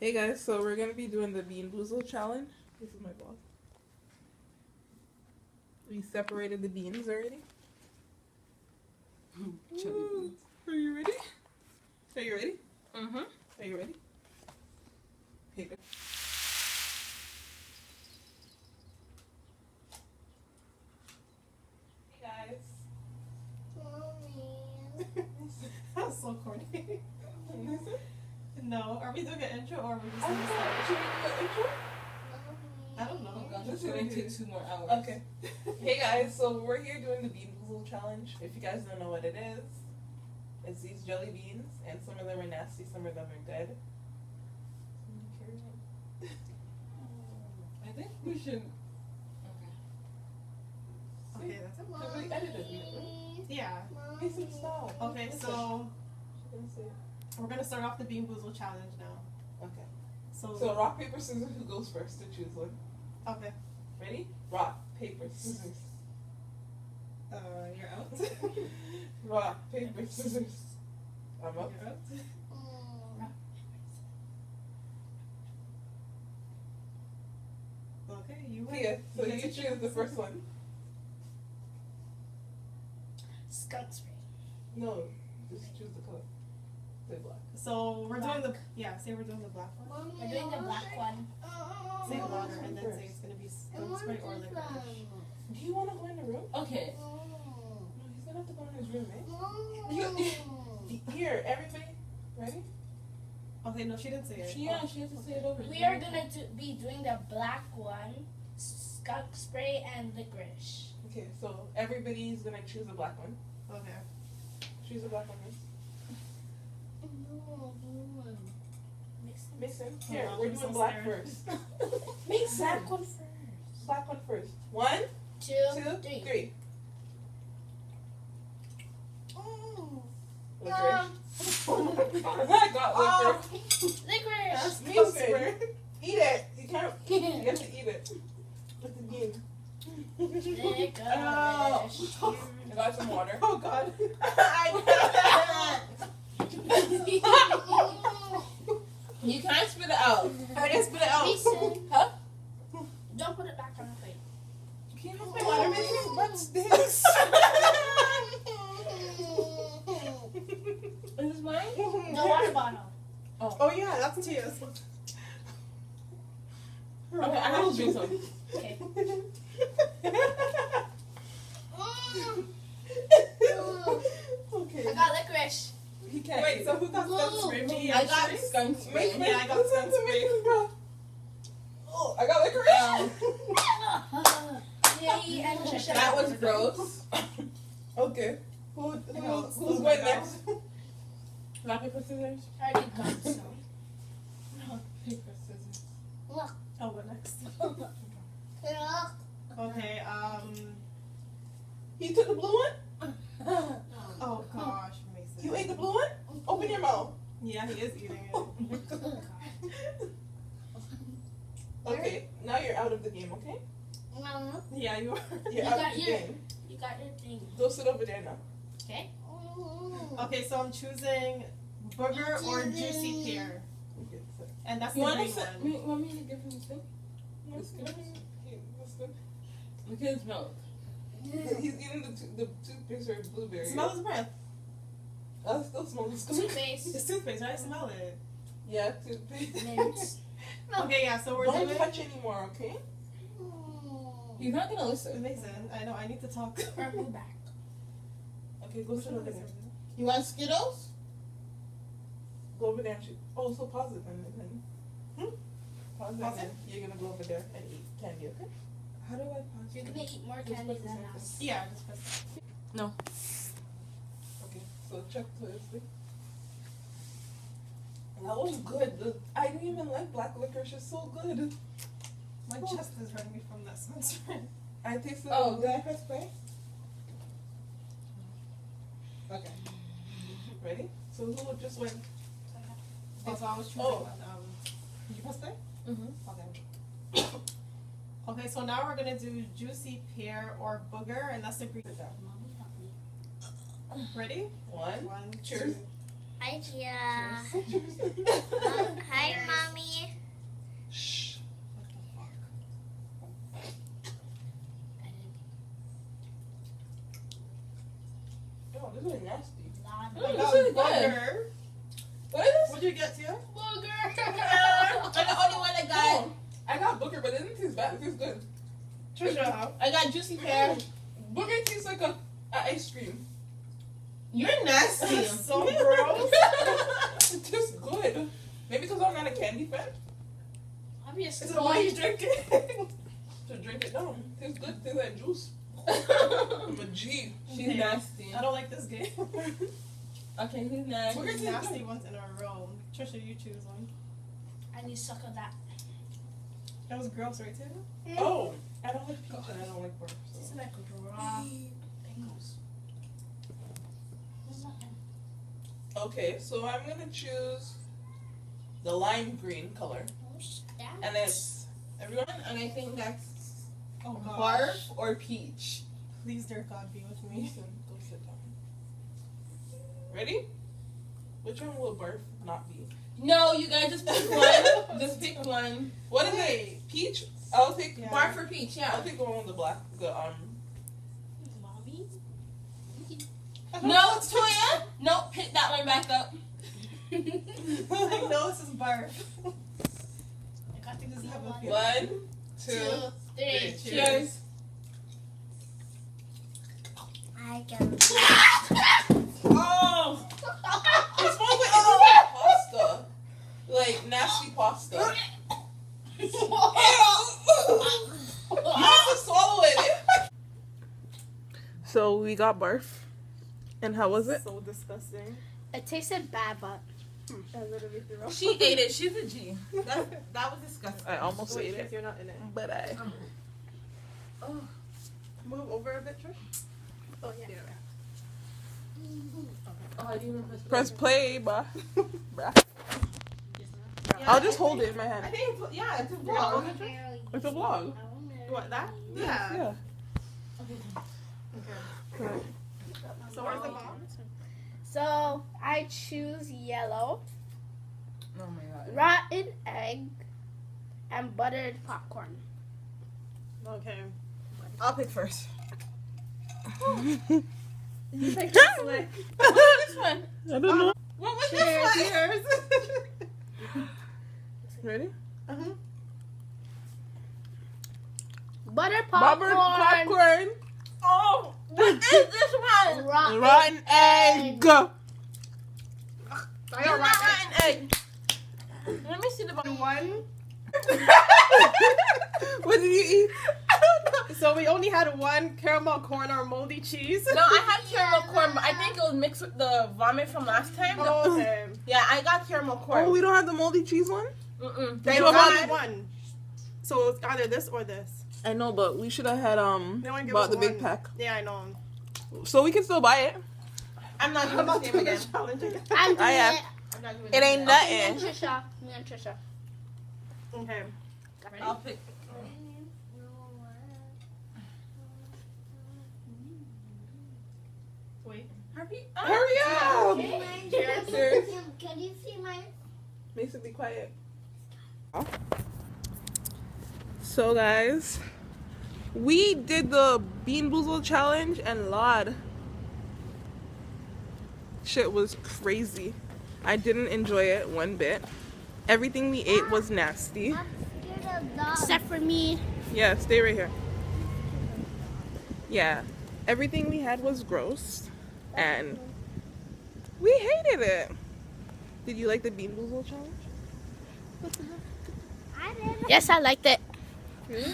Hey guys, so we're gonna be doing the Bean Boozled challenge. This is my vlog. We separated the beans already. Ooh, are you ready? Are you ready? Mm-hmm. Are you ready? Hey guys. That was so corny. No, are we doing an intro or are we just I gonna don't know. start? Should we do the intro? I don't know. Oh gosh, Let's it's going do to it. take 2 more hours. Okay. Hey guys, so we're here doing the Bean Boozled challenge. If you guys don't know what it is, it's these jelly beans, and some of them are nasty, some of them are good. I think we should. Okay, that's it. Because we edited it, right? Yeah. Basic style. Okay, so She's gonna say it. we're gonna start off the Bean Boozled challenge now. Okay. So, So rock, paper, scissors, who goes first to choose one? okay. Ready? Rock, paper, scissors. You're out. Rock, paper, scissors. I'm up. You're out. Okay, you win. Tia, so get you to choose the first one. Skunk spray. No, just choose the color. Say black. So we're doing the say we're doing the black one. We're doing the black one. Say water and then say it's gonna be skunk spray or licorice. Do you want to go in the room? Okay. No, he's gonna have to go in his room, eh? Here, everybody, ready? Okay, no, she didn't say it. Yeah, she has to say it over. We are gonna be doing the black one, skunk spray and licorice. Okay, so everybody's gonna choose a black one. Okay. Choose a black one. Mix them. Mason, here, Oh, we're I'm doing so black scared. first. Mix black one first. Black one first. 1, 2, 2, 3. 3. Mm. Licorice. I got licorice. Licorice. Mason, eat it. You can't. You have to eat it. With the bean. Licorice. I got some water. Oh God. You can't spit it out. I just spit it out. Mason, Huh? don't put it back on the plate. You can't have my water, Mason. That stinks. Is this mine? The water bottle. Oh yeah, that's Tia's. Okay, I have to drink some. Okay. Okay. I got licorice. He can't. Wait, eat so it. who got skunk spray? Me I and got Sherry? skunk spray. Mason, Yeah, I got listen skunk to spray. me, bro. Oh, I got licorice. Yay, and Trisha. That was gross. Okay. Who's going next? Rock, paper, scissors. I already got some. Rock, paper, scissors. Oh, what next? Okay, You took the blue one? oh gosh, Mason. You ate the blue one? Open your mouth. Yeah, he is eating it. Okay, now you're out of the game, okay? Yeah, you are. You're You out got of the your- game. You got your thing. Go sit over there now. Okay? Okay, so I'm choosing booger or juicy pear. Okay, so. And that's You the want green to one. want me to give him this thing? That's good. That's good. Look at his mouth. He's eating the toothpaste or blueberry. Smell his breath. I still smell the skunk. Toothpaste. It's toothpaste, right? Smell it. Yeah, toothpaste. Mint. Okay, yeah, so we're Don't doing touch anymore, okay? He's not gonna listen. Mason, I know, I need to talk. Or move back. Okay, go sit over there. You want Skittles? Go over there and shoot. Oh, so pause it then. Pause Pause it. it? You're gonna go over there and eat candy, okay? How do I pause You're it? gonna eat more Just candy press than the us. Yeah, just press it. No. Okay, so check this. That was good. I didn't even like black licorice. It's so good. My chest is hurting me from that sunspray. I tasted Oh, did I press play? Okay. Ready? So who just went? Okay, so I was choosing one. Did you press play? Mm-hmm. Okay. Okay, so now we're gonna do juicy pear or booger, and that's the green. Ready? 1. One, Cheers. two. Hi, Tia. Hi, Mommy. Shh. Oh, this is nasty. I This got is good. booger. What is this? What'd you get, Tia? I'm the only one that got. Oh, I got booger, but it doesn't taste bad. It tastes good. Trisha. I got juicy pear. Booger tastes like a ice cream. You're nasty. That's so gross. It tastes good. Maybe because I'm not a candy fan. Obviously. So why are you drinking? To drink it down. Tastes good. Tastes like juice. I'm a G. She's Okay. nasty. I don't like this game. Okay, who's next? Booger tastes Nasty good. ones in a row. Trisha, you choose one. I need suck of that. That was gross, right, Tia? Oh, I don't like peach and I don't like barf. It's So. like raw pickles. There's nothing. Okay, so I'm gonna choose the lime green color, Oh, snap. and it's everyone. And I think that's Oh, God. barf or peach. Please, dear God, be with me. Listen, go sit down. Ready? Which one will barf not be? No, you guys just pick one. Just pick one. What is it? Peach? I'll take Yeah. Barf or peach, I'll yeah. take the one with the black. The Mommy? No, Toya. No, pick that one back up. I know this is barf. I got to Just see have a one. feeling. 1, 2, 3. three. Cheers. I can. Oh. It smells like pasta. Like nasty pasta. You have to swallow it. So we got barf. And how was it? So disgusting. It tasted bad, but I literally threw up. She ate it. She's a G. That was disgusting. I almost Wait, ate Trish, it. you're not in it. But I. Oh. Move over a bit, Trish. oh yeah. Oh, I didn't Press play, bruh. Yeah, I'll just hold it in my I hand. think, yeah, it's a Yeah, vlog. It's a vlog. What, that? Yeah. Yeah. Okay. So where's the bomb? So I choose yellow, Oh my god. rotten egg, and buttered popcorn. Okay. I'll pick first. You take this way. What was this one? I don't know. What was Cheers, this one? cheers. Ready? Uh-huh. Buttered popcorn. Popcorn. Oh, what is this one? Rotten egg. I It's got not rotten. rotten egg. Let me see the bottom. One. What did you eat? So we only had one caramel corn or moldy cheese. No, I had caramel corn, but I think it was mixed with the vomit from last time. Oh, okay. Yeah, I got caramel corn. Oh, we don't have the moldy cheese one? Mm-mm. They you only want had one. So it's either this or this. I know, but we should have had They only give bought us the big one. pack. Yeah, I know. So we can still buy it. I'm not I'm doing the about to same do again. the challenge again. I'm doing am. it. I'm not doing It ain't again. nothing. Me and Trisha. Me and Trisha. Okay. I'll pick. Wait. Hurry Hurry up! Cheers. Can you see my? Mason, be quiet. So guys, we did the Bean Boozled challenge and Lord, shit was crazy. I didn't enjoy it one bit. Everything we ate was nasty. I'm scared of dogs. Except for me. Yeah, stay right here. Yeah, everything we had was gross and we hated it. Did you like the Bean Boozled challenge? I did. Yes, I liked it. Really?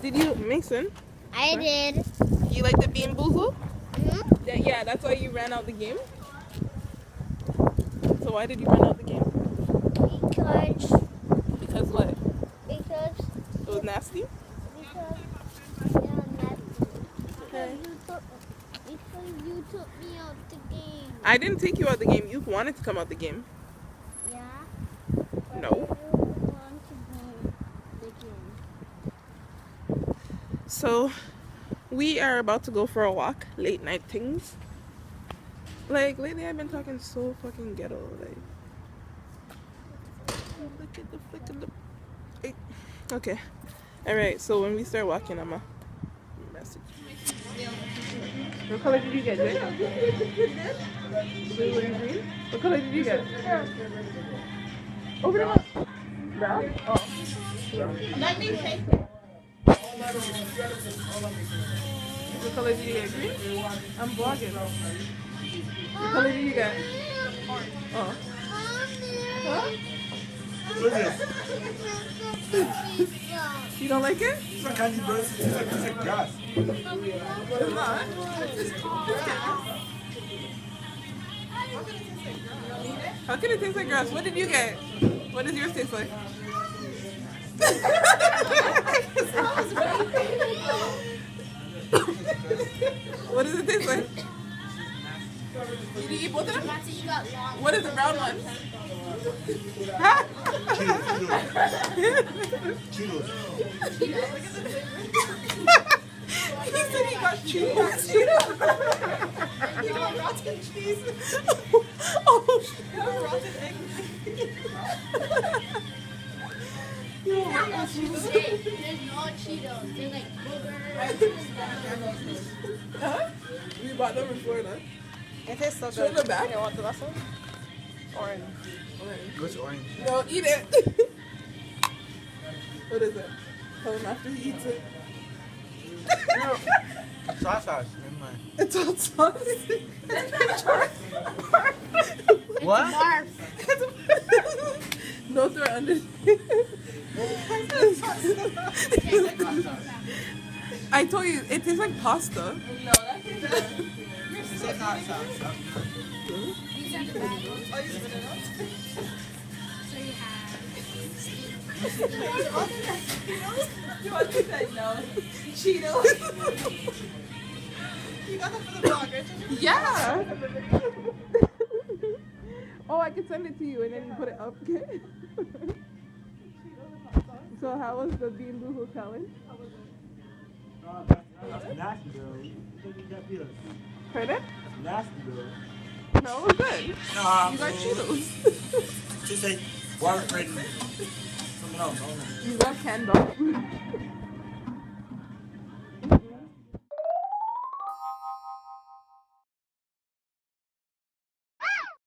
Did you, Mason? I did. You like the Bean Boozled? Hmm? Yeah, that's why you ran out the game. So why did you run out the game? Because Because what? because It was nasty? because you took me out the game. I didn't take you out the game. You wanted to come out the game. Yeah. No. I didn't want to be the game. So we are about to go for a walk. Late night things. Like, lately I've been talking so fucking ghetto. Like, look at the flick of the. Hey. Okay. Alright, so when we start walking, I'm a message. What color did you get, Jay? Blue and green? What color did you get? Open them up. Brown? Oh. Let me take it. What color did you get? Green? I'm vlogging. What color did you get? Oh. Huh? What is this? You don't like it? It's not candy, bro. It's like grass. It's not. How can it taste like grass? What did you get? What does yours taste like? What does it taste like? Did you eat both of them? What is the brown one? Cheetos. He said he got Cheetos. You got rotten cheese. Oh, shit. You got rotten egg. There's no Cheetos. They're like boogers. Huh? We bought them in Florida. It tastes so Show good. the back. You want the last one? Orange. What's orange? No, eat it. What is it? Tell him after he eats it. Sauce sauce. Never mind. It's hot sauce. What? No, throw it underneath. I told you, it tastes like pasta. No, that tastes good. It's like hot sauce. These are the bad ones. Oh, you spit it out? So you have. You want to say no? Cheetos. You got them for the vlog, right? Yeah. Oh, I can send it to you and then you put it up. Okay. So how was the Bean Boozled challenge? That's nasty, bro. You can't feel it. Pardon? That's nasty, bro. No, it was good. Nah, You got bro. Cheetos. Just like water afraid. Something else. I don't know. You got canned dog food.